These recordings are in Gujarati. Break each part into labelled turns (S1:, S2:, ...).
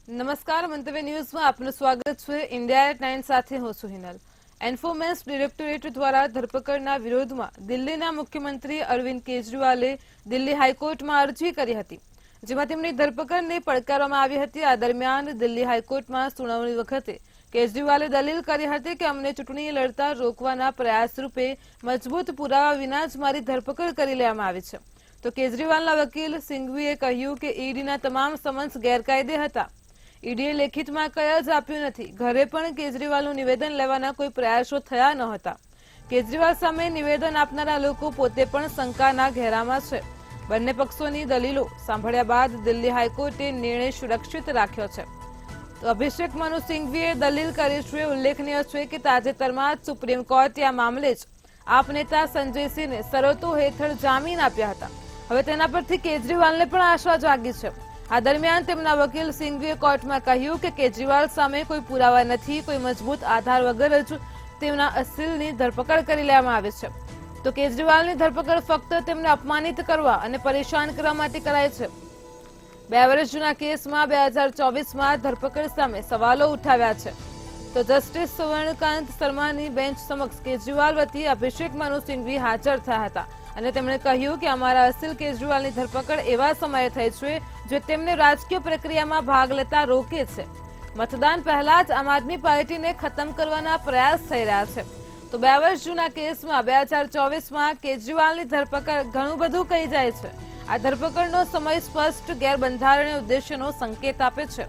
S1: નમસ્કાર, મંતવ્ય ન્યૂઝમાં આપનું સ્વાગત છે। ઇન્ડિયા એટ 9 સાથે હું છું હિનલ। એન્ફોર્સમેન્ટ ડિરેક્ટોરેટ દ્વારા ધરપકડના વિરોધમાં દિલ્હીના મુખ્યમંત્રી અરવિંદ કેજરીવાલે દિલ્હી હાઈકોર્ટમાં અરજી કરી હતી, જેમાં તેમની ધરપકડને પડકારવામાં આવી હતી। આ દરમિયાન દિલ્હી હાઈકોર્ટમાં સુનાવણી વખતે કેજરીવાલે દલીલ કરી હતી કે અમને ચૂંટણી લડતા રોકવાના પ્રયાસ રૂપે મજબૂત પુરાવા વિના જ મારી ધરપકડ કરી લેવામાં આવી છે। તો કેજરીવાલના વકીલ સિંઘવીએ કહ્યું કે ઈડીના તમામ સમન્સ ગેરકાયદે હતા। ઈડીએ લેખિતમાં કંઈ જ આપ્યું નથી। ઘરે પણ કેજરીવાલનું નિવેદન લેવાના કોઈ પ્રયાસો થયા ન હતા। કેજરીવાલ સામે નિવેદન આપનારા લોકો પોતે પણ શંકાના ઘેરામાં છે। બંને પક્ષોની દલીલો સાંભળ્યા બાદ દિલ્હી હાઈકોર્ટે નિર્ણય સુરક્ષિત રાખ્યો છે। તો અભિષેક મનુ સિંઘવીએ દલીલ કરી છે। ઉલ્લેખનીય છે કે તાજેતરમાં જ સુપ્રીમ કોર્ટે આ મામલે જ આપ નેતા સંજયસિંહને શરતો હેઠળ જામીન આપ્યા હતા। હવે તેના પરથી કેજરીવાલને પણ આશા જાગી છે। આ દરમિયાન તેમના વકીલ સિંઘવીએ કોર્ટમાં કહ્યું કે કેજરીવાલ સામે કોઈ પુરાવા નથી, કોઈ મજબૂત આધાર વગર જ તેમના અસીલની ધરપકડ કરી લેવામાં આવે છે। તો કેજરીવાલની ધરપકડ ફક્ત તેમને અપમાનિત કરવા અને પરેશાન કરવા માટે કરાય છે। 2 વર્ષ જૂના કેસમાં 2024માં ધરપકડ સામે સવાલો ઉઠાવ્યા છે। તો જસ્ટિસ સુવર્ણકાંત શર્માની બેન્ચ સમક્ષ કેજરીવાલ વતી અભિષેક મનુ સિંઘવી હાજર થયા હતા અને તેમણે કહ્યું કે અમારા અસીલ કેજરીવાલની ધરપકડ એવા સમયે થઈ છે જે તેમને રાજકીય પ્રક્રિયામાં ભાગ લેતા રોકે છે। મતદાન પહેલા જ આમ આદમી પાર્ટીને ખતમ કરવાના પ્રયાસ થઈ રહ્યા છે। તો 2 વર્ષ જૂના કેસમાં 2024માં કેજરીવાલની ધરપકડ ઘણું બધું કહી જાય છે। આ ધરપકડનો સમય સ્પષ્ટ ગેરબંધારણીય ઉદ્દેશ્યનો સંકેત આપે છે।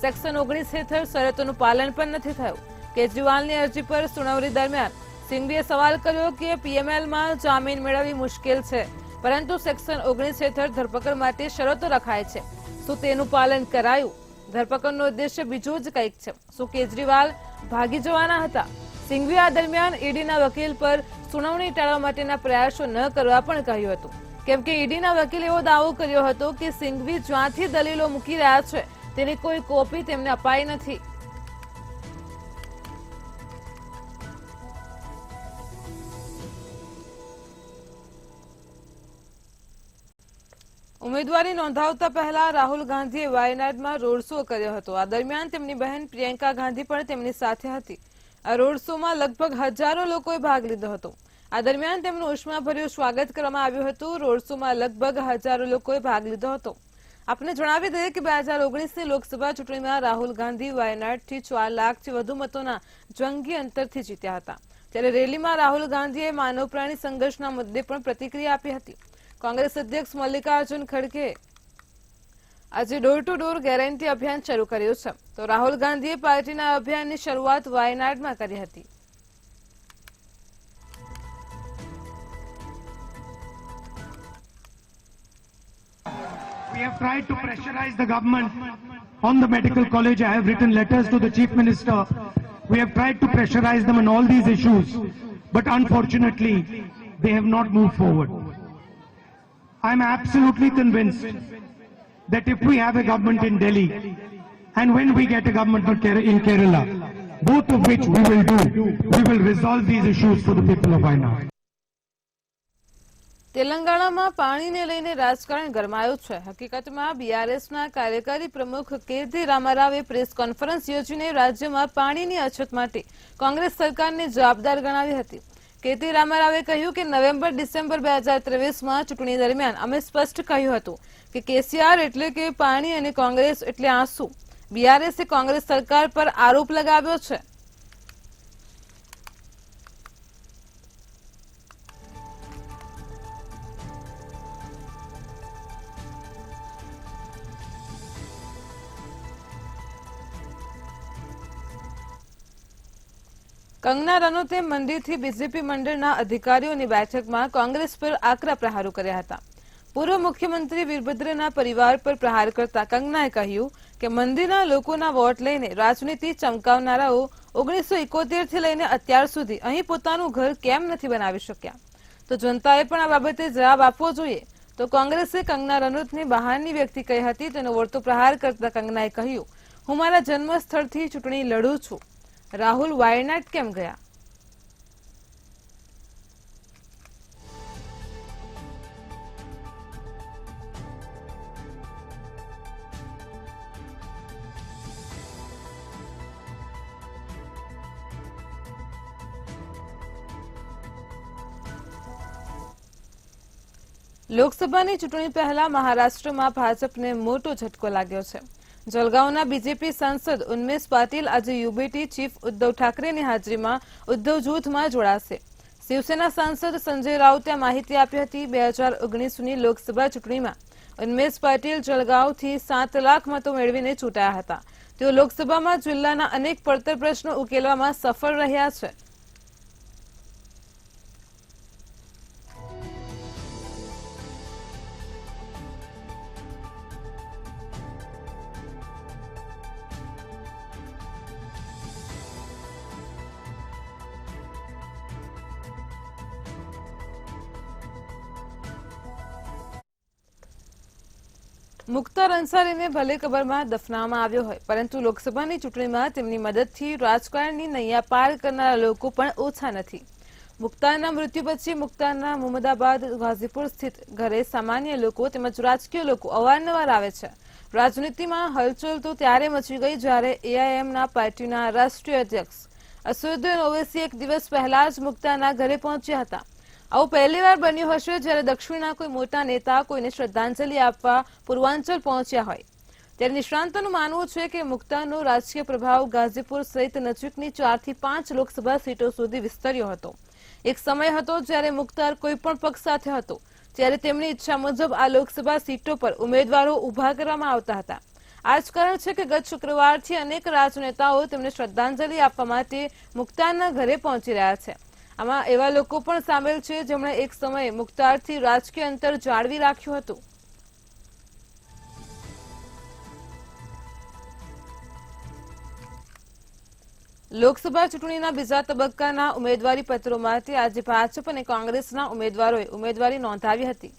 S1: સેક્શન 19 હેઠળ શરતોનું પાલન પણ નથી થયું। કેજરીવાલની અરજી પર સુનાવણી દરમિયાન સિંઘવીએ સવાલ કર્યો કે પીએમએલમાં જામીન મેળવવી મુશ્કેલ છે, પરંતુ સેક્શન 19 હેઠળ ધરપકડ માટે શરતો રખાય છે। શું તેનું પાલન કરાયું? ધરપકડનો ઉદ્દેશ્ય બીજું જ કંઈક છે। શું કેજરીવાલ ભાગી જવાના હતા? સિંઘવી આ દરમિયાન ઈડીના વકીલ પર સુનાવણી ટાળવા માટેના પ્રયાસો ન કરવા પણ કહ્યું હતું, કેમ કે ઈડીના વકીલે એવો દાવો કર્યો હતો કે સિંઘવી જ્યાંથી દલીલો મૂકી રહ્યા છે તેની કોઈ કોપી તેમને અપાઈ નથી। ઉમેદવારી નોંધાવતા પહેલા રાહુલ ગાંધીએ વાયનાડમાં રોડ શો કર્યો હતો। આ દરમિયાન તેમની બહેન પ્રિયંકા ગાંધી પણ તેમની સાથે હતી। આ રોડ શોમાં લગભગ હજારો લોકોએ ભાગ લીધો હતો। આ દરમિયાન તેમનું ઉષ્માભર્યું સ્વાગત કરવામાં આવ્યું હતું। રોડ શોમાં લગભગ હજારો લોકોએ ભાગ લીધો હતો। આપને જણાવી દઈએ કે 2019ની લોકસભા ચૂંટણીમાં રાહુલ ગાંધી વાયનાડથી 4 લાખથી વધુ મતોના જંગી અંતરથી જીત્યા હતા। ત્યારે રેલીમાં રાહુલ ગાંધીએ માનવ પ્રાણી સંઘર્ષના મુદ્દે પણ પ્રતિક્રિયા આપી હતી। કોંગ્રેસ અધ્યક્ષ મલ્લિકાર્જુન ખડગે આજે ડોર ટુ ડોર ગેરંટી અભિયાન શરૂ કર્યું છે। તો રાહુલ ગાંધીએ પાર્ટીના અભિયાનની શરૂઆત વાયનાડમાં કરી હતી।
S2: We have tried to pressurize the government on the medical college. I have written letters to the Chief Minister. We have tried to pressurize them on all these issues, but unfortunately, they have not moved forward. I am absolutely convinced that if we have a government in Delhi and when we get a government in Kerala, both of which we will do, we will resolve these issues for the people of Wayanad.
S1: તેલંગાણામાં પાણીને લઈને રાજકારણ ગરમાયું છે। હકીકતમાં બીઆરએસના કાર્યકારી પ્રમુખ કેટી રામારાવે પ્રેસ કોન્ફરન્સ યોજીને રાજ્યમાં પાણીની અછત માટે કોંગ્રેસ સરકારને જવાબદાર ગણાવી હતી। કેટી રામારાવે કહ્યું કે નવેમ્બર-ડિસેમ્બર 2023માં ચૂંટણી દરમિયાન અમે સ્પષ્ટ કહ્યું હતું કે કેસીઆર એટલે કે પાણી અને કોંગ્રેસ એટલે આંસુ। બીઆરએસે કોંગ્રેસ સરકાર પર આરોપ લગાવ્યો છે। કંગના રનૌતે મંદિરથી બીજેપી મંડળના અધિકારીઓની બેઠકમાં કોંગ્રેસ પર આકરા પ્રહારો કર્યા હતા। પૂર્વ મુખ્યમંત્રી વીરભદ્રના પરિવાર પર પ્રહાર કરતા કંગનાએ કહ્યું કે મંદિરના લોકોના વોટ લઈને રાજનીતિ ચમકાવનારાઓ 1971થી લઈને અત્યાર સુધી અહીં પોતાનું ઘર કેમ નથી બનાવી શક્યા। તો જનતાએ પણ આ બાબતે જવાબ આપવો જોઈએ। તો કોંગ્રેસે કંગના રનૌતને બહારની વ્યક્તિ કહી હતી, તેનો વળતો પ્રહાર કરતા કંગનાએ કહ્યું, હું મારા જન્મસ્થળથી ચૂંટણી લડું છું। રાહુલ વાયનાડ કેમ ગયા? લોકસભાની ચૂંટણી પહેલા મહારાષ્ટ્રમાં ભાજપને મોટો ઝટકો લાગ્યો છે. જલગાંવના બીજેપી સાંસદ ઉન્મેશ પાટીલ આજે યુબીટી ચીફ ઉદ્ધવ ઠાકરેની હાજરીમાં ઉદ્ધવ જૂથમાં જોડાશે. શિવસેના સાંસદ સંજય રાઉતે માહિતી આપી હતી. 2019ની લોકસભા ચૂંટણીમાં ઉન્મેશ પાટીલ જલગાંવથી 7 લાખ મતો મેળવીને ચૂંટાયા હતા. તેઓ લોકસભામાં જિલ્લાના અનેક પડતર પ્રશ્નો ઉકેલવામાં સફળ રહ્યા છે. મુખ્તાર અંસારીને ભલે કબરમાં દફનાવવામાં આવ્યો હોય, પરંતુ લોકસભાની ચૂંટણીમાં તેમની મદદથી રાજકારણની નૈયા પાર કરનારા લોકો પણ ઓછા નથી. મુખ્તારના મૃત્યુ પછી મુખ્તારના મુહમ્મદાબાદ ગાઝીપુર સ્થિત ઘરે સામાન્ય લોકો તેમજ રાજકીય લોકો અવારનવાર આવે છે. રાજનીતિમાં હલચલ તો ત્યારે મચી ગઈ જ્યારે એઆઈએમના પાર્ટીના રાષ્ટ્રીય અધ્યક્ષ અસદુદ્દીન ઓવૈસી એક દિવસ પહેલા જ મુખ્તારના ઘરે પહોંચ્યા હતા. આવું પહેલીવાર બન્યું હશે જ્યારે દક્ષિણના કોઈ મોટા નેતા કોઈને શ્રદ્ધાંજલિ આપવા પૂર્વાંચલ પહોંચ્યા હોય. ત્યારે નિષ્ણાંતોનું માનવું છે કે મુખ્તારનો રાજકીય પ્રભાવ ગાઝીપુર સહિત નજીકની 4 થી 5 લોકસભા સીટો સુધી વિસ્તર્યો હતો. એક સમય હતો જ્યારે મુખ્તાર કોઈ પણ પક્ષ સાથે હતો, ત્યારે તેમની ઈચ્છા મુજબ આ લોકસભા સીટો પર ઉમેદવારો ઉભા કરવામાં આવતા હતા. આ જ કારણ છે કે ગત શુક્રવારથી અનેક રાજનેતાઓ તેમને શ્રદ્ધાંજલિ આપવા માટે મુખ્તારના ઘરે પહોંચી રહ્યા છે. આમાં એવા લોકો પણ સામેલ છે જેમણે એક સમયે મુખ્તારથી રાજકીય અંતર જાળવી રાખ્યું હતું. લોકસભા ચૂંટણીના બીજા તબક્કાના ઉમેદવારી પત્રો માટે આજે ભાજપ અને કોંગ્રેસના ઉમેદવારોએ ઉમેદવારી નોંધાવી હતી.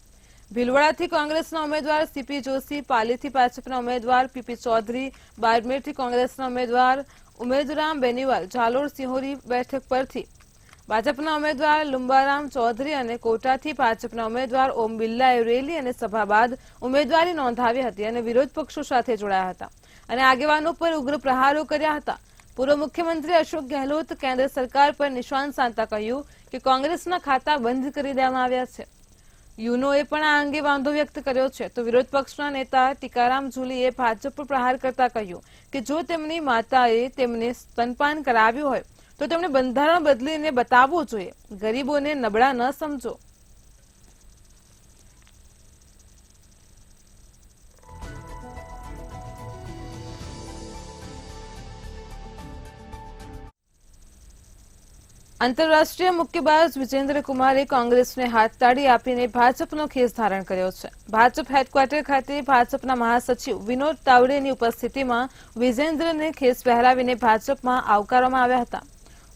S1: ભીલવાડાથી કોંગ્રેસના ઉમેદવાર સીપી જોશી, પાલીથી ભાજપના ઉમેદવાર પીપી ચૌધરી, બારમેરથી કોંગ્રેસના ઉમેદવાર ઉમેદરામ બેનીવાલ, ઝાલોર સિહોરી બેઠક પરથી ભાજપના ઉમેદવાર લુંબારામ ચૌધરી અને કોટાથી ભાજપના ઉમેદવાર ઓમ બિરલાએ રેલી અને સભા બાદ ઉમેદવારી નોંધાવી હતી અને વિરોધ પક્ષો સાથે જોડાયા હતા અને આગેવાનો પર ઉગ્ર પ્રહારો કર્યા હતા. પૂર્વ મુખ્યમંત્રી અશોક ગેહલોત કેન્દ્ર સરકાર પર નિશાન સાધતા કહ્યું કે કોંગ્રેસના ખાતા બંધ કરી દેવામાં આવ્યા છે. યુનોએ પણ આ અંગે વાંધો વ્યક્ત કર્યો છે. તો વિરોધ પક્ષના નેતા ટીકારામ જુલીએ ભાજપ પર પ્રહાર કરતા કહ્યું કે જો તેમની માતાએ તેમને સ્તનપાન કરાવ્યું હોય તો તેમણે બંધારણ બદલીને બતાવવું જોઈએ. ગરીબોને નબળા ન સમજો. આંતરરાષ્ટ્રીય મુક્કેબાજ વિજેન્દ્ર કુમારે કોંગ્રેસને હાથતાળી આપીને ભાજપનો ખેસ ધારણ કર્યો છે. ભાજપ હેડક્વાર્ટર ખાતે ભાજપના મહાસચિવ વિનોદ તાવડેની ઉપસ્થિતિમાં વિજેન્દ્રને ખેસ પહેરાવીને ભાજપમાં આવકારવામાં આવ્યા હતા.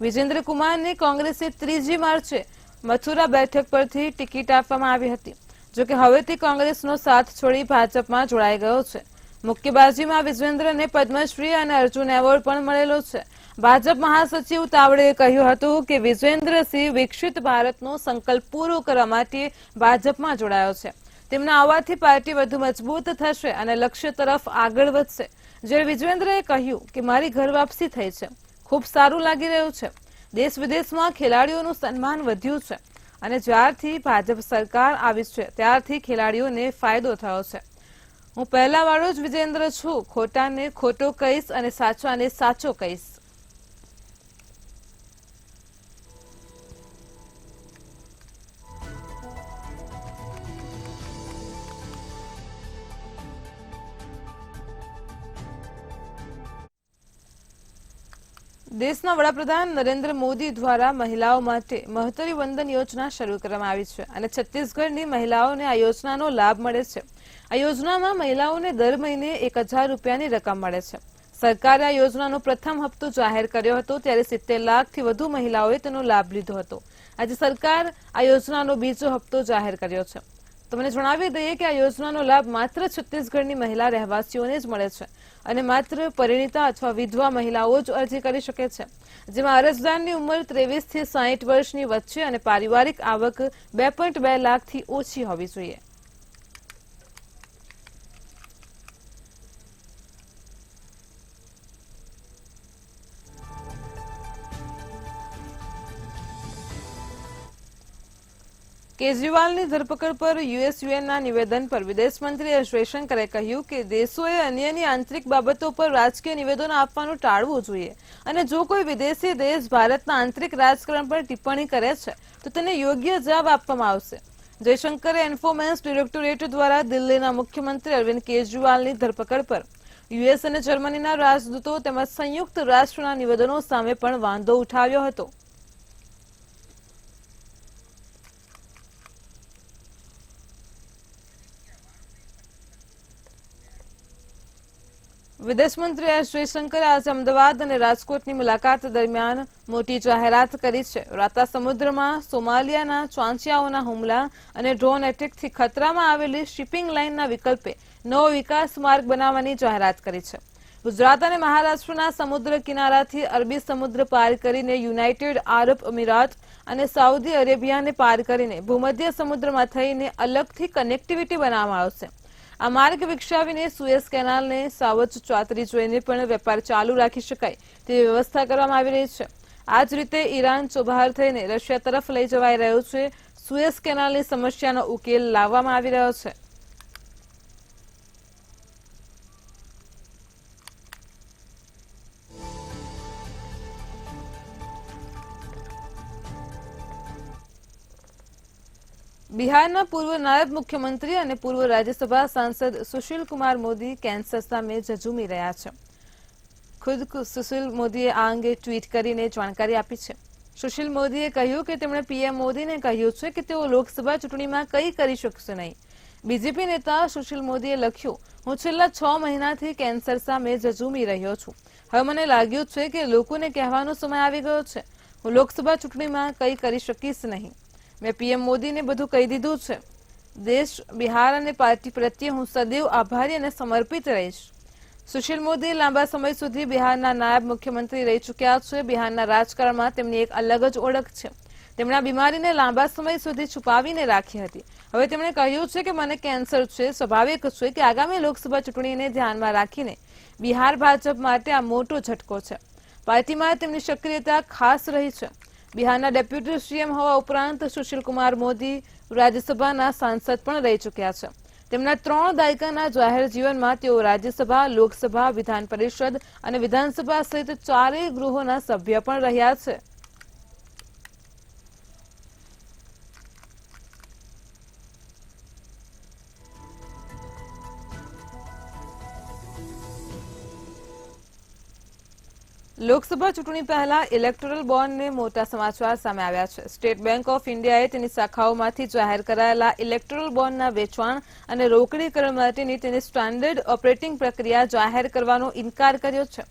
S1: વિજેન્દ્ર કુમારને કોંગ્રેસે 3જી માર્ચે મથુરા બેઠક પરથી ટિકિટ આપવામાં આવી હતી. જોકે હવે તે કોંગ્રેસનો સાથ છોડી ભાજપમાં જોડાઈ ગયો છે. મુક્કેબાજીમાં વિજેન્દ્રને પદ્મશ્રી અને અર્જુન એવોર્ડ પણ મળેલો છે. ભાજપ મહાસચિવ તાવડેએ કહ્યું હતું કે વિજેન્દ્રસિંહ વિકસિત ભારતનો સંકલ્પ પૂરો કરવા માટે ભાજપમાં જોડાયો છે. તેમના આવવાથી પાર્ટી વધુ મજબૂત થશે અને લક્ષ્ય તરફ આગળ વધશે. જ્યારે વિજેન્દ્રએ કહ્યું કે મારી ઘર વાપસી થઈ છે, ખૂબ સારું લાગી રહ્યું છે. દેશ વિદેશમાં ખેલાડીઓનું સન્માન વધ્યું છે અને જ્યારથી ભાજપ સરકાર આવી છે ત્યારથી ખેલાડીઓને ફાયદો થયો છે. હું પહેલા વાળો જ વિજેન્દ્ર છું. ખોટાને ખોટો કહીશ અને સાચાને સાચો કહીશ. દેશના વડાપ્રધાન નરેન્દ્ર મોદી દ્વારા મહિલાઓ માટે મહતરી વંદન યોજના શરૂ કરવામાં આવી છે અને છત્તીસગઢની મહિલાઓને આ યોજનાનો લાભ મળે છે. આ યોજનામાં મહિલાઓને દર મહિને 1000 રૂપિયાની રકમ મળે છે. સરકારે આ યોજનાનો પ્રથમ હપ્તો જાહેર કર્યો હતો ત્યારે 70 લાખથી વધુ મહિલાઓએ તેનો લાભ લીધો હતો. આજે સરકાર આ યોજનાનો બીજો હપ્તો જાહેર કર્યો છે. તમને જણાવી દઈએ કે આ યોજનાનો લાભ માત્ર છત્તીસગઢની મહિલા રહેવાસીઓને જ મળે છે અને માત્ર પરિણીતા અથવા વિધવા મહિલાઓ જ અરજી કરી શકે છે, જેમાં અરજદારની ઉંમર 23 થી 60 વર્ષની વચ્ચે અને પારિવારિક આવક 2.2 લાખથી ઓછી હોવી જોઈએ. કેજરીવાલની ધરપકડ પર યુએસયુએનના નિવેદન પર વિદેશ મંત્રી એસ જયશંકરે કહ્યું કે દેશોએ અન્યની આંતરિક બાબતો પર રાજકીય નિવેદનો આપવાનું ટાળવું જોઈએ અને જો કોઈ વિદેશી દેશ ભારતના આંતરિક રાજકારણ પર ટિપ્પણી કરે છે તો તેને યોગ્ય જવાબ આપવામાં આવશે. જયશંકરે એન્ફોર્સમેન્ટ ડિરેક્ટોરેટ દ્વારા દિલ્હીના મુખ્યમંત્રી અરવિંદ કેજરીવાલની ધરપકડ પર યુએસ અને જર્મનીના રાજદૂતો તેમજ સંયુક્ત રાષ્ટ્રના નિવેદનો સામે પણ વાંધો ઉઠાવ્યો હતો. વિદેશ મંત્રી એસ જયશંકરે આજે અમદાવાદ અને રાજકોટની મુલાકાત દરમિયાન મોટી જાહેરાત કરી છે. રાતા સમુદ્રમાં સોમાલિયાના ચાંચિયાઓના હુમલા અને ડ્રોન એટેકથી ખતરામાં આવેલી શિપિંગ લાઇનના વિકલ્પે નવો વિકાસ માર્ગ બનાવવાની જાહેરાત કરી છે. ગુજરાત અને મહારાષ્ટ્રના સમુદ્ર કિનારાથી અરબી સમુદ્ર પાર કરીને યુનાઇટેડ આરબ અમીરાત અને સાઉદી અરેબિયાને પાર કરીને ભૂમધ્ય સમુદ્રમાં થઈને અલગથી કનેક્ટિવિટી બનાવવામાં આવશે. આ માર્ગ વિકસાવીને સુએઝ કેનાલને સાવચ ચાતરી જોઈને પણ વેપાર ચાલુ રાખી શકાય તેવી વ્યવસ્થા કરવામાં આવી રહી છે. આ જ રીતે ઈરાન ચોબહાર થઈને રશિયા તરફ લઈ જવાઈ રહ્યો છે. સુએઝ કેનાલની સમસ્યાનો ઉકેલ લાવવામાં આવી રહ્યો છે. બિહારના પૂર્વ નાયબ મુખ્યમંત્રી અને પૂર્વ રાજ્યસભા સાંસદ સુશીલ કુમાર મોદી કેન્સર સામે ઝઝૂમી રહ્યા છે. ખુદ સુશીલ મોદીએ આ અંગે ટ્વીટ કરીને જાણકારી આપી છે. સુશીલ મોદીએ કહ્યું કે તેમણે પીએમ મોદીને કહ્યું છે કે તેઓ લોકસભા ચૂંટણીમાં કંઈ કરી શકશે નહીં. બીજેપી નેતા સુશીલ મોદીએ લખ્યું, હું છેલ્લા 6 મહિનાથી કેન્સર સામે ઝઝૂમી રહ્યો છું. હવે મને લાગ્યું છે કે લોકોને કહેવાનો સમય આવી ગયો છે. હું લોકસભા ચૂંટણીમાં કંઈ કરી શકીશ નહીં. મેં પીએમ મોદીને બધું કહી દીધું છે. દેશ, બિહાર અને પાર્ટી પ્રત્યે હું સદૈવ આભારી અને સમર્પિત રહીશ. સુશીલ મોદી લાંબા સમય સુધી બિહારના નાયબ મુખ્યમંત્રી રહી ચૂક્યા છે. બિહારના રાજકારણમાં તેમની એક અલગ જ ઓળખ છે. તેમણે બીમારીને લાંબા સમય સુધી છુપાવીને રાખી હતી. હવે તેમણે કહ્યું છે કે મને કેન્સર છે. સ્વાભાવિક છે કે આગામી લોકસભા ચૂંટણીને ધ્યાનમાં રાખીને બિહાર ભાજપ માટે આ મોટો ઝટકો છે. પાર્ટીમાં તેમની સક્રિયતા ખાસ રહી છે. બિહારના ડેપ્યુટી સીએમ હોવા ઉપરાંત સુશીલ કુમાર મોદી રાજ્યસભાના સાંસદ પણ રહી ચૂક્યા છે. તેમના 3 દાયકાના જાહેર જીવનમાં તેઓ રાજ્યસભા, લોકસભા, વિધાન પરિષદ અને વિધાનસભા સહિત 4 ગૃહોના સભ્ય પણ રહ્યા છે. લોકસભા ચૂંટણી પહેલા ઇલેક્ટોરલ બોન્ડને મોટા સમાચાર સામે આવ્યા છે. સ્ટેટ બેંક ઓફ ઇન્ડિયાએ તેની શાખાઓમાંથી જાહેર કરાયેલા ઇલેક્ટોરલ બોન્ડના વેચાણ અને રોકડીકરણ માટેની તેની સ્ટાન્ડર્ડ ઓપરેટિંગ પ્રક્રિયા જાહેર કરવાનો ઇનકાર કર્યો છે.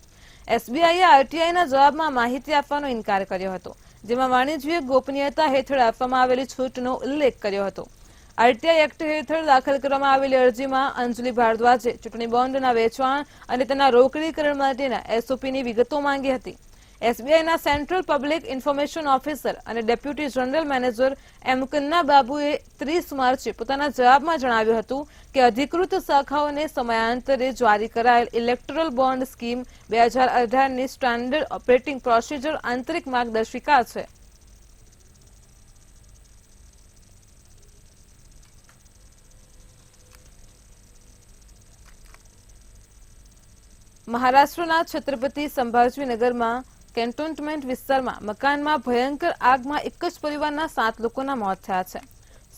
S1: એસબીઆઈએ આરટીઆઈના જવાબમાં માહિતી આપવાનો ઇનકાર કર્યો હતો, જેમાં વાણિજ્ય ગોપનીયતા હેઠળ આપવામાં આવેલી છૂટનો ઉલ્લેખ કર્યો હતો. આરટીઆઈ એક્ટ હેઠળ દાખલ કરવામાં આવેલી અરજીમાં અંજલિ ભારદ્વાજે ચૂંટણી બોન્ડના વેચાણ અને તેના રોકડીકરણ માટેના એસઓપીની વિગતો માંગી હતી. એસબીઆઈના સેન્ટ્રલ પબ્લિક ઇન્ફોર્મેશન ઓફિસર અને ડેપ્યુટી જનરલ મેનેજર એમ કન્ના બાબુએ 30 માર્ચે પોતાના જવાબમાં જણાવ્યું હતું કે અધિકૃત શાખાઓને સમયાંતરે જારી કરાયેલ ઇલેક્ટોરલ બોન્ડ સ્કીમ 2018ની સ્ટાન્ડર્ડ ઓપરેટિંગ પ્રોસિજર આંતરિક માર્ગદર્શિકા છે. મહારાષ્ટ્રના છત્રપતિ સંભાજીનગરમાં કેન્ટોનમેન્ટ વિસ્તારમાં મકાનમાં ભયંકર આગમાં એક જ પરિવારના 7 લોકોના મોત થયા છે.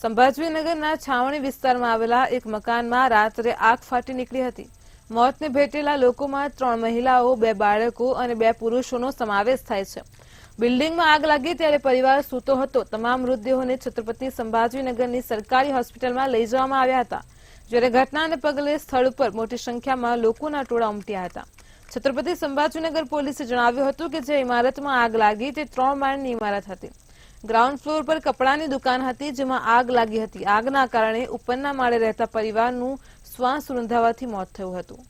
S1: સંભાજીનગરના છાવણી વિસ્તારમાં આવેલા એક મકાનમાં રાત્રે આગ ફાટી નીકળી હતી. મોતને ભેટેલા લોકોમાં 3 મહિલાઓ, 2 બાળકો અને 2 પુરુષોનો સમાવેશ થાય છે. બિલ્ડિંગમાં આગ લાગી ત્યારે પરિવાર સૂતો હતો. તમામ મૃતદેહોને છત્રપતિ સંભાજીનગરની સરકારી હોસ્પિટલમાં લઈ જવામાં આવ્યા હતા. જ્યારે ઘટનાને પગલે સ્થળ પર મોટી સંખ્યામાં લોકોના ટોળા ઉમટ્યા હતા. છત્રપતિ સંભાજીનગર પોલીસે જણાવ્યું હતું કે જે ઇમારતમાં આગ લાગી તે 3 માળની ઇમારત હતી. ગ્રાઉન્ડ ફ્લોર પર કપડાની દુકાન હતી, જેમાં આગ લાગી હતી. આગના કારણે ઉપરના માળે રહેતા પરિવારનું શ્વાસ રૂંધાવાથી મોત થયું હતું.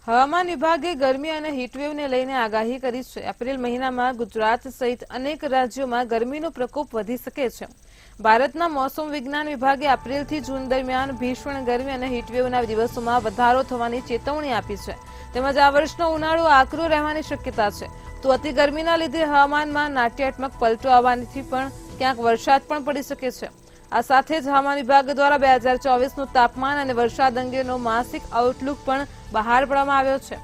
S1: હવામાન વિભાગે ગરમી અને હીટવેવને લઈને આગાહી કરી છે. એપ્રિલ મહિનામાં ગુજરાત સહિત અનેક રાજ્યોમાં ગરમીનો પ્રકોપ વધી શકે છે. ભારતના મોસમ વિજ્ઞાન વિભાગે એપ્રિલથી જૂન દરમિયાન ભીષણ ગરમી અને હીટવેવના દિવસોમાં વધારો થવાની ચેતવણી આપી છે. તેમજ આ વર્ષનો ઉનાળો આકરો રહેવાની શક્યતા છે. તો અતિ ગરમીના લીધે હવામાનમાં નાટ્યાત્મક પલટો આવવાથી પણ ક્યાંક વરસાદ પણ પડી શકે છે. આ સાથે જ હવામાન વિભાગ દ્વારા 2024નું તાપમાન અને વરસાદ અંગેનો માસિક આઉટલુક પણ બહાર પાડવામાં આવ્યો છે.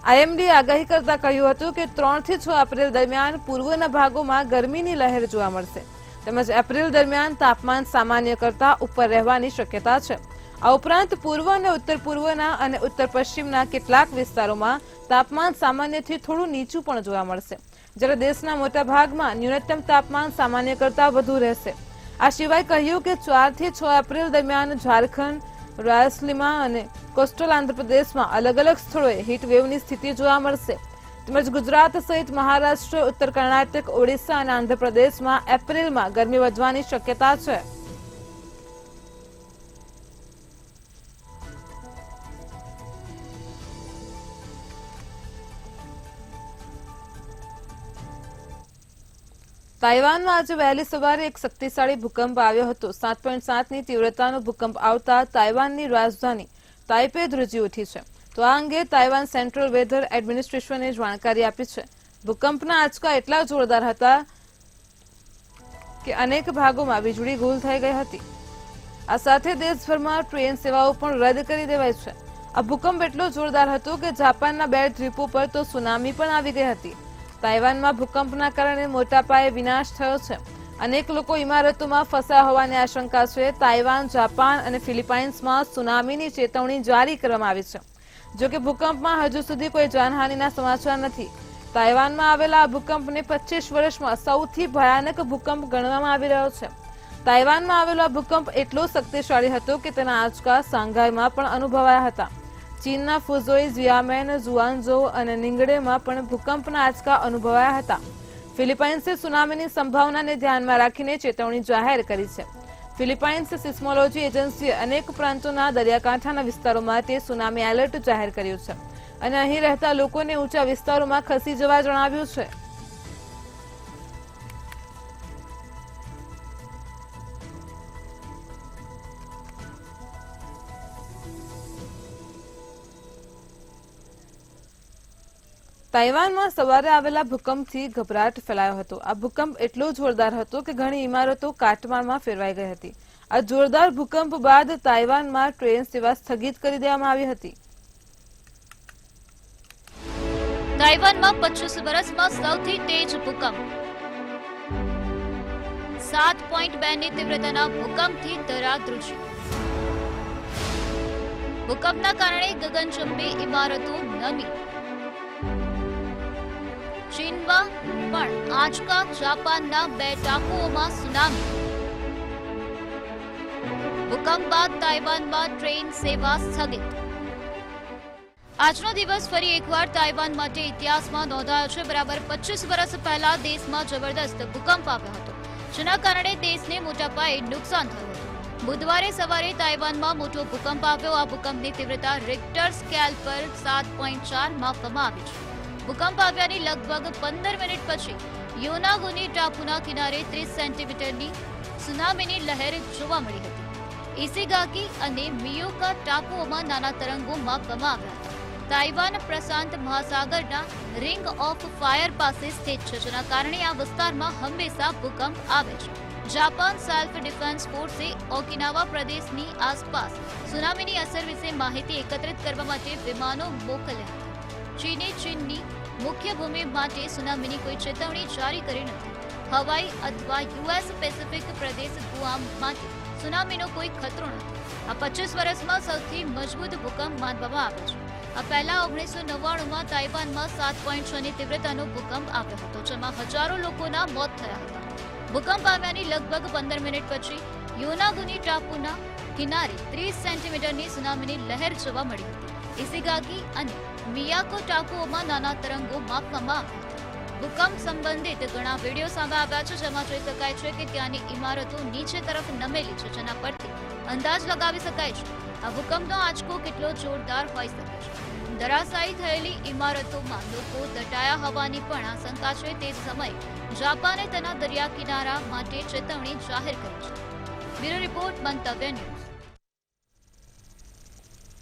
S1: આઈએમડીએ આગાહી કરતા કહ્યું હતું કે 3 થી 6 એપ્રિલ દરમિયાન પૂર્વના ભાગોમાં ગરમીની લહેર જોવા મળશે. તેમજ એપ્રિલ દરમિયાન તાપમાન સામાન્ય કરતા ઉપર રહેવાની શક્યતા છે. આ ઉપરાંત પૂર્વ અને ઉત્તર પૂર્વના અને ઉત્તર પશ્ચિમના કેટલાક વિસ્તારોમાં તાપમાન સામાન્યથી થોડું નીચું પણ જોવા મળશે, જ્યારે દેશના મોટા ભાગમાં ન્યૂનતમ તાપમાન સામાન્ય કરતા વધુ રહેશે. આ સિવાય કહ્યું કે 4 થી 6 એપ્રિલ દરમિયાન ઝારખંડ, રાયલસીમા અને કોસ્ટલ આંધ્રપ્રદેશમાં અલગ અલગ સ્થળોએ હીટવેવની સ્થિતિ જોવા મળશે. તેમજ ગુજરાત સહિત મહારાષ્ટ્ર, ઉત્તર કર્ણાટક, ઓડિશા અને આંધ્રપ્રદેશમાં એપ્રિલમાં ગરમી વધવાની શક્યતા છે. તાઇવાનમાં આજે વહેલી સવારે એક શક્તિશાળી ભૂકંપ આવ્યો હતો. 7.7ની તીવ્રતાનો ભૂકંપ આવતા તાઇવાનની રાજધાની તાઇપે ધ્રુજી ઉઠી છે. તો આ અંગે તાઇવાન સેન્ટ્રલ વેધર એડમિનિસ્ટ્રેશને જાણકારી આપી છે. ભૂકંપના આંચકા એટલા જોરદાર હતા કે અનેક ભાગોમાં વીજળી ગુલ થઈ ગઈ હતી. આ સાથે દેશભરમાં ટ્રેન સેવાઓ પણ રદ કરી દેવાઈ છે. આ ભૂકંપ એટલો જોરદાર હતો કે જાપાનના 2 દ્વીપો પર તો સુનામી પણ આવી ગઈ હતી. તાઇવાનમાં ભૂકંપના કારણે મોટા પાયે વિનાશ થયો છે. અનેક લોકો ઇમારતોમાં ફસાયા હોવાની આશંકા છે. તાઇવાન, જાપાન અને ફિલિપાઇન્સમાં સુનામીની ચેતવણી જારી કરવામાં આવી છે. જોકે ભૂકંપમાં હજુ સુધી કોઈ જાનહાનિના સમાચાર નથી. તાઇવાનમાં આવેલા આ ભૂકંપને 25 વર્ષમાં સૌથી ભયાનક ભૂકંપ ગણવામાં આવી રહ્યો છે. તાઇવાનમાં આવેલો આ ભૂકંપ એટલો શક્તિશાળી હતો કે તેના આંચકા શાંઘાઈમાં પણ અનુભવાયા હતા. ચીનના ફુઝોઈ, ઝિયામેન, ઝુઆનઝો અને નિંગડેમાં પણ ભૂકંપના આંચકા અનુભવાયા હતા. ફિલિપાઇન્સે સુનામીની સંભાવનાને ધ્યાનમાં રાખીને ચેતવણી જાહેર કરી છે. ફિલિપાઇન્સ સિસ્મોલોજી એજન્સીએ અનેક પ્રાંતોના દરિયાકાંઠાના વિસ્તારો માટે સુનામી એલર્ટ જાહેર કર્યું છે અને અહીં રહેતા લોકોને ઊંચા વિસ્તારોમાં ખસી જવા જણાવ્યું છે. તાઇવાનમાં સવારે આવેલા ભૂકંપથી ગભરાટ ફેલાયો હતો. આ ભૂકંપ એટલો જોરદાર હતો કે ઘણી ઇમારતો કાટમાળમાં ફેરવાઈ ગઈ હતી. આ જોરદાર ભૂકંપ બાદ તાઇવાનમાં ટ્રેન સેવા સ્થગિત કરી દેવામાં આવી હતી.
S3: તાઇવાનમાં 25 વર્ષમાં સૌથી તેજ ભૂકંપ. 7.2ની તીવ્રતાના ભૂકંપથી ધરા ધ્રુજી. ભૂકંપના કારણે ગગનચુંબી ઇમારતો નમી. ચીનમાં પણ આંચકા. જાપાનના 2 ટાપુઓમાં સુનામી. ભૂકંપ બાદ તાઇવાનમાં ટ્રેન સેવા સ્થગિત. આજનો દિવસ ફરી એકવાર તાઇવાન માટે ઇતિહાસમાં નોંધાયો છે. બરાબર 25 વર્ષ પહેલા દેશમાં જબરદસ્ત ભૂકંપ આવ્યો હતો, જેના કારણે દેશને મોટા પાયે નુકસાન થયું હતું. બુધવારે સવારે તાઇવાનમાં મોટો ભૂકંપ આવ્યો. આ ભૂકંપની તીવ્રતા રિક્ટર સ્કેલ પર 7.4 માપવામાં આવી છે. ભૂકંપ આવ્યાની લગભગ 15 મિનિટ પછી યોનાગુની ટાપુના કિનારે 30 સેન્ટીમીટરની સુનામીની લહેર જોવા મળી હતી. ઇશિગાકી અને મિયોકા ટાપુઓમાં નાના તરંગો માપવામાં આવ્યા હતા. તાઇવાન પ્રશાંત મહાસાગરના રિંગ ઓફ ફાયર પાસે સ્થિત છે, જેના કારણે આ વિસ્તારમાં હંમેશા ભૂકંપ આવે છે. જાપાન સેલ્ફ ડિફેન્સ ફોર્સે ઓકિનાવા પ્રદેશની આસપાસ સુનામીની અસર વિશે માહિતી એકત્રિત કરવા માટે વિમાનો મોકલ્યા હતા. ચીને ચીનની મુખ્ય ભૂમિ માટે સુનામીની કોઈ ચેતવણી જારી કરી નથી. હવાઈ અથવા યુએસ પેસિફિક પ્રદેશ ગુઆમ માટે સુનામીનો કોઈ ખતરો નથી. આ 25 વર્ષમાં સૌથી મજબૂત ભૂકંપ માનવામાં આવે છે. આ પહેલા 1999માં તાઇવાનમાં 7.6ની તીવ્રતાનો ભૂકંપ આવ્યો હતો, જેમાં હજારો લોકોના મોત થયા હતા. ભૂકંપ આવ્યાની લગભગ 15 મિનિટ પછી યોનાગુની ટાપુના કિનારે 30 સેન્ટીમીટરની સુનામીની લહેર જોવા મળી હતી. ઇશિગાકી અને મિયાકો ટાપુઓમાં નાના તરંગો માપવામાં આવ્યા હતા. ભૂકંપ સંબંધિત ઘણા વિડીયો સામે આવ્યા છે, જેમાં જોઈ શકાય છે કે ત્યાંની ઇમારતો નીચે તરફ નમેલી છે, જેના પરથી અંદાજ લગાવી શકાય છે આ ભૂકંપનો આંચકો કેટલો જોરદાર હોઈ શકે છે। ધરાશાયી થયેલી ઇમારતોમાં લોકો દટાયા હોવાની પણ આશંકા છે। તે જ સમયે જાપાને તેના દરિયા કિનારા માટે ચેતવણી જાહેર કરી છે। બ્યુરો રિપોર્ટ મંતવ્ય ન્યૂઝ।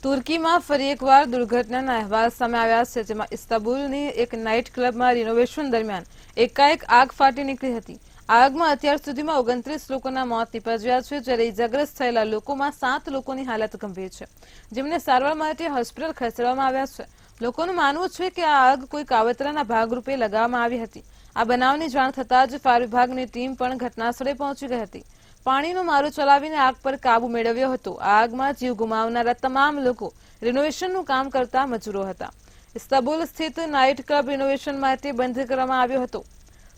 S1: તુર્કીમાં ફરી એકવાર દુર્ઘટનાના અહેવાલ સામે આવ્યા છે, જેમાં ઇસ્તાંબુલની એક નાઇટ ક્લબમાં રિનોવેશન દરમિયાન એકાએક આગ ફાટી નીકળી હતી। આગમાં અત્યાર સુધીમાં 29 લોકોના મોત નીપજ્યા છે, જ્યારે ઇજાગ્રસ્ત થયેલા લોકોમાં 7 લોકોની હાલત ગંભીર છે, જેમને સારવાર માટે હોસ્પિટલ ખસેડવામાં આવ્યા છે। લોકોનું માનવું છે કે આ આગ કોઈ કાવતરાના ભાગરૂપે લગાવવામાં આવી હતી। આ બનાવની જાણ થતાં જ ફાયર વિભાગની ટીમ પણ ઘટનાસ્થળે પહોંચી ગઈ હતી। પાણીનો મારો ચલાવીને આગ પર કાબુ મેળવ્યો હતો। આ આગમાં જીવ ગુમાવનારા તમામ લોકો રિનોવેશનનું કામ કરતા મજૂરો હતા। ઇસ્તાંબુલ સ્થિત નાઇટ ક્લબ રિનોવેશન માટે બંધ કરવામાં આવ્યો હતો,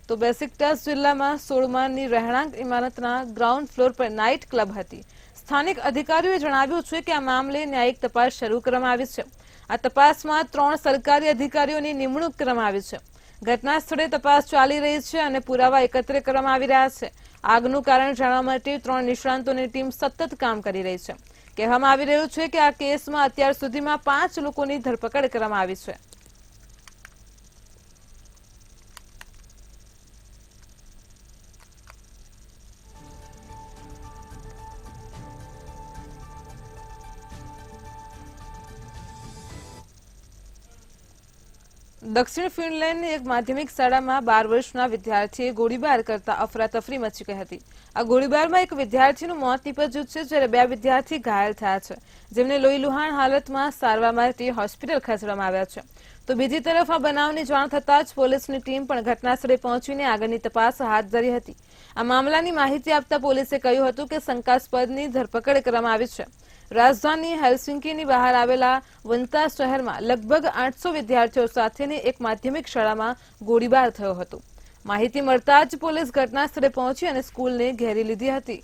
S1: તો બેસિકટાસ જિલ્લામાં 16 માળની રહેણાંક ઇમારતના ગ્રાઉન્ડ ફ્લોર પર નાઇટ ક્લબ હતી। સ્થાનિક અધિકારીઓએ જણાવ્યું છે કે આ મામલે ન્યાયિક તપાસ શરૂ કરવામાં આવી છે। આ તપાસમાં 3 સરકારી અધિકારીઓની નિમણૂક કરવામાં આવી છે। ઘટના સ્થળે તપાસ ચાલી રહી છે અને પુરાવા એકત્ર કરવામાં આવી રહ્યા છે। આગનું કારણ જાણવા માટે 3 નિષ્ણાંતોની ટીમ સતત કામ કરી રહી છે। કહેવામાં આવી રહ્યું છે કે આ કેસમાં અત્યાર સુધીમાં 5 લોકોની ધરપકડ કરવામાં આવી છે। દક્ષિણ ફિનલેન્ડની એક માધ્યમિક શાળામાં 12 વર્ષના વિદ્યાર્થીએ ગોળીબાર કરતા અફરાતફરી મચી ગઈ હતી। આ ગોળીબારમાં એક વિદ્યાર્થીનું મોત નીપજ્યું છે, જ્યારે 2 વિદ્યાર્થી ઘાયલ થયા છે, જેમને લોહીલુહાણ હાલતમાં સારવાર માટે હોસ્પિટલ ખસેડવામાં આવ્યા છે। તો બીજી તરફ આ બનાવની જાણ થતાં જ પોલીસની ટીમ પણ ઘટનાસ્થળે પહોંચીને આગળની તપાસ હાથ ધરી હતી। આ મામલાની માહિતી આપતા પોલીસે કહ્યું હતું કે શંકાસ્પદની ધરપકડ કરવામાં આવી છે। રાજધાની હેલ્સિંકીની બહાર આવેલા વંતા શહેરમાં લગભગ 800 વિદ્યાર્થીઓ સાથેની એક માધ્યમિક શાળામાં ગોળીબાર થયો હતો। માહિતી મળતા જ પોલીસ ઘટના સ્થળે પહોંચી અને સ્કૂલને ઘેરી લીધી હતી।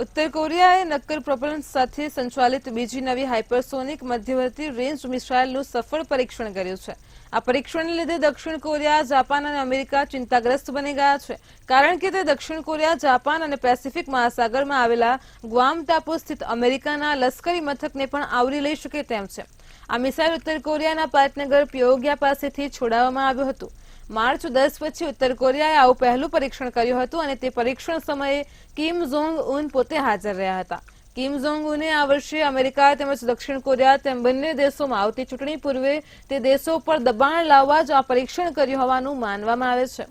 S1: ઉત્તર કોરિયાએ નક્કર પ્રોપેલન્ટ સાથે સંચાલિત બીજી નવી હાઇપરસોનિક મધ્યવર્તી રેન્જ મિસાઇલનું સફળ પરીક્ષણ કર્યું છે। આ પરીક્ષણને લીધે દક્ષિણ કોરિયા, જાપાન અને અમેરિકા ચિંતાગ્રસ્ત બની ગયા છે, કારણ કે તે દક્ષિણ કોરિયા, જાપાન અને પેસિફિક મહાસાગરમાં આવેલા ગ્વામ ટાપુ સ્થિત અમેરિકાના લશ્કરી મથકને પણ આવરી લઈ શકે તેમ છે। આ મિસાઇલ ઉત્તર કોરિયાના પાટનગર પ્યોગ્યા પાસેથી છોડાવવામાં આવ્યું હતું। માર્ચ 10 પછી ઉત્તર કોરિયાએ આવું પહેલું પરીક્ષણ કર્યું હતું અને તે પરીક્ષણ સમયે કિમ જોંગ ઉન પોતે હાજર રહ્યા હતા। કિમ જોંગ ઉને આ વર્ષે અમેરિકા તેમજ દક્ષિણ કોરિયા તેમ બંને દેશોમાં આવતી ચૂંટણી પૂર્વે તે દેશો પર દબાણ લાવવા જ આ પરીક્ષણ કર્યું હોવાનું માનવામાં આવે છે।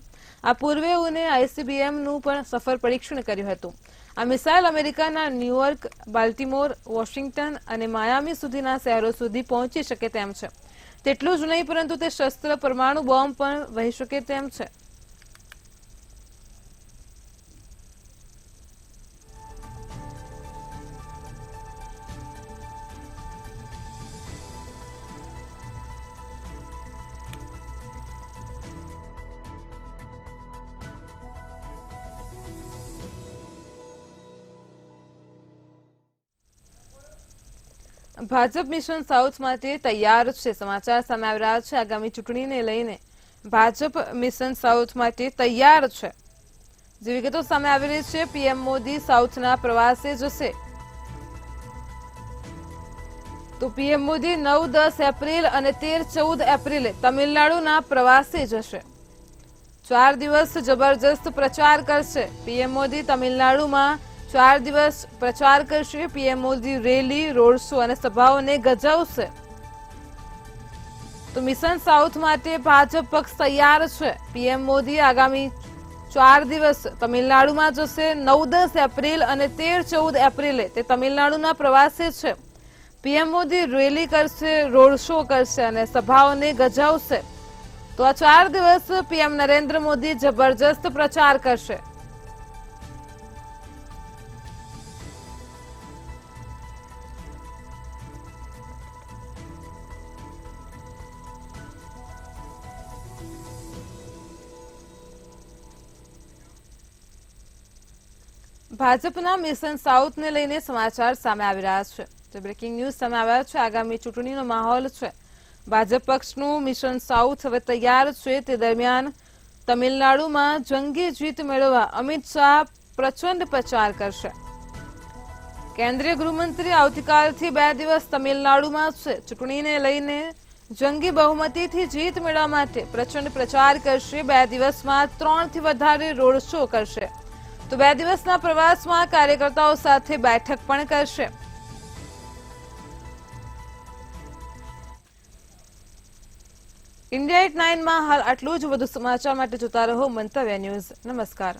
S1: આ પૂર્વે ઉને ICBMનું પણ સફળ પરીક્ષણ કર્યું હતું। આ મિસાઇલ અમેરિકાના ન્યૂયોર્ક, બાલ્ટિમોર, વોશિંગ્ટન અને માયામી સુધીના શહેરો સુધી પહોંચી શકે તેમ છે। તેટલું જ નહીં, પરંતુ તે શસ્ત્ર પરમાણુ બોમ્બ પણ વહી શકે તેમ છે। ભાજપ મિશન સાઉથ માટે તૈયાર છે। સમાચાર સામે આવી રહ્યા છે। આગામી ચૂંટણીને લઈને ભાજપ મિશન સાઉથ માટે તૈયાર છે। જે વિગતો સામે આવી રહી છે, પીએમ મોદી સાઉથના પ્રવાસે જશે। તો પીએમ મોદી 9-10 એપ્રિલ અને 13-14 એપ્રિલે તમિલનાડુના પ્રવાસે જશે। 4 દિવસ જબરજસ્ત પ્રચાર કરશે પીએમ મોદી। તમિલનાડુમાં 4 દિવસ પ્રચાર કરશે PM Modi. Rally, road show અને સભાઓને ગજાવશે। તો મિશન સાઉથ માટે ભાજપ પક્ષ તૈયાર છે। પીએમ મોદી આગામી 4 દિવસ તમિલનાડુમાં જશે। 9-10 એપ્રિલ અને 13-14 એપ્રિલે તે તમિલનાડુના પ્રવાસે છે। પીએમ મોદી રેલી કરશે, રોડ શો કરશે અને સભાઓને ગજાવશે। તો આ 4 દિવસ પીએમ નરેન્દ્ર મોદી જબરજસ્ત પ્રચાર કરશે। ભાજપના મિશન સાઉથને લઈને સમાચાર સામે આવી રહ્યા છે। જે બ્રેકિંગ ન્યૂઝ સામે આવ્યા છે. આગામી ચૂંટણીનો માહોલ છે. ભાજપ પક્ષનું મિશન સાઉથ હવે તૈયાર છે. તે દરમિયાન તમિલનાડુમાં જંગી જીત મેળવવા અમિત શાહ પ્રચંડ પ્રચાર કરશે. કેન્દ્રીય ગૃહમંત્રી આવતીકાલથી 2 દિવસ તમિલનાડુમાં છે. ચૂંટણીને લઈને જંગી બહુમતીથી જીત મેળવવા માટે પ્રચંડ પ્રચાર કરશે. 2 દિવસમાં 3 થી વધારે રોડ શો કરશે. તો 2 દિવસના પ્રવાસમાં કાર્યકર્તાઓ સાથે બેઠક પણ કરશે. ઇન્ડિયા એટ 9 માં હાલ આટલું જ. વધુ સમાચાર માટે જોતા રહો મંતવ્ય ન્યૂઝ. નમસ્કાર.